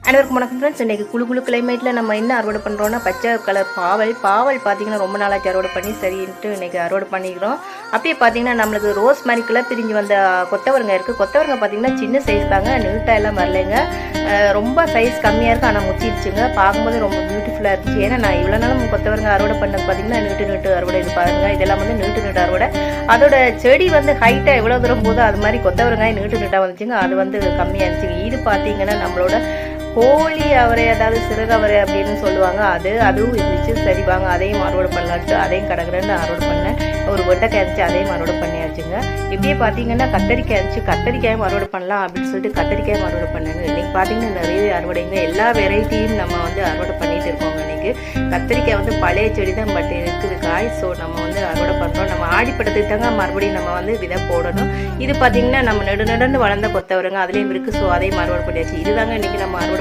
அனைவருக்கும் வணக்கம் ஃப்ரெண்ட்ஸ். இன்றைக்கி குளு கிளைமேட்டில் நம்ம என்ன அறுவடை பண்ணுறோன்னா பச்சை கலர் பாவல் பார்த்திங்கன்னா ரொம்ப நாளாச்சு அறுவடை பண்ணி சரின்ட்டு இன்றைக்கி அறுவடை பண்ணிக்கிறோம். அப்படியே பார்த்திங்கன்னா நம்மளுக்கு ரோஸ் மாதிரி கிளை பிரிஞ்சு வந்த கொத்தவரங்க இருக்குது. கொத்தவரங்க பார்த்திங்கன்னா சின்ன சைஸ் தாங்க, நீட்டாக எல்லாம் வரலைங்க, ரொம்ப சைஸ் கம்மியாக இருக்குது. ஆனால் முத்திடுச்சுங்க. பார்க்கும்போது ரொம்ப பியூட்டிஃபுல்லாக இருந்துச்சு. ஏன்னா நான் இவ்வளோ நாளும் கொத்தவரங்க அறுவடை பண்ணது பார்த்திங்கன்னா நீட்டு அறுவடை இது பாருங்கள். இதெல்லாம் வந்து நீட்டு அறுவடை. அதோட செடி வந்து ஹைட்டாக எவ்வளோ தூரம் போதோ அது மாதிரி கொத்தவரங்காய் நீட்டாக வந்துச்சுங்க. அது வந்து கம்மியாக இருந்துச்சுங்க. இது பார்த்திங்கன்னா நம்மளோட கோழி அவரை, அதாவது சிறகு அவரை அப்படின்னு சொல்லுவாங்க, அதுவும் இருந்துச்சு. சரி வாங்க அதையும் அறுவடை பண்ணலான்ட்டு அதையும் கடற்கரைன்னு அறுவடை பண்ணேன். ஒரு வெண்டைக்காய் இருந்துச்சு, அதையும் அறுவடை பண்ணியாச்சுங்க. இப்படியே பார்த்தீங்கன்னா கத்தரிக்காய் இருந்துச்சு, கத்தரிக்காயும் அறுவடை பண்ணலாம் அப்படின்னு சொல்லிட்டு கத்தரிக்காயும் அறுவடை பண்ணாங்க. இன்னைக்கு பார்த்தீங்கன்னா நிறைய அறுவடைங்க, எல்லா வெரைட்டியும் நம்ம வந்து அறுவடை பண்ணிட்டு இருக்கோங்க. இன்னைக்கு கத்தரிக்காய் வந்து பழைய செடி தான், பட் இருக்குது காய். ஸோ நம்ம வந்து அறுவடை பண்ணுறோம். நம்ம ஆடிப்பட்டத்துக்கு தாங்க மறுபடியும் நம்ம வந்து விதை போடணும். இது பார்த்தீங்கன்னா நம்ம நெடுன்னு வளர்ந்த கொத்தவரங்க அதுலேயும் இருக்குது. ஸோ அதையும் அறுவடை பண்ணியாச்சு. இதுதாங்க இன்னைக்கு நம்ம அறுவடை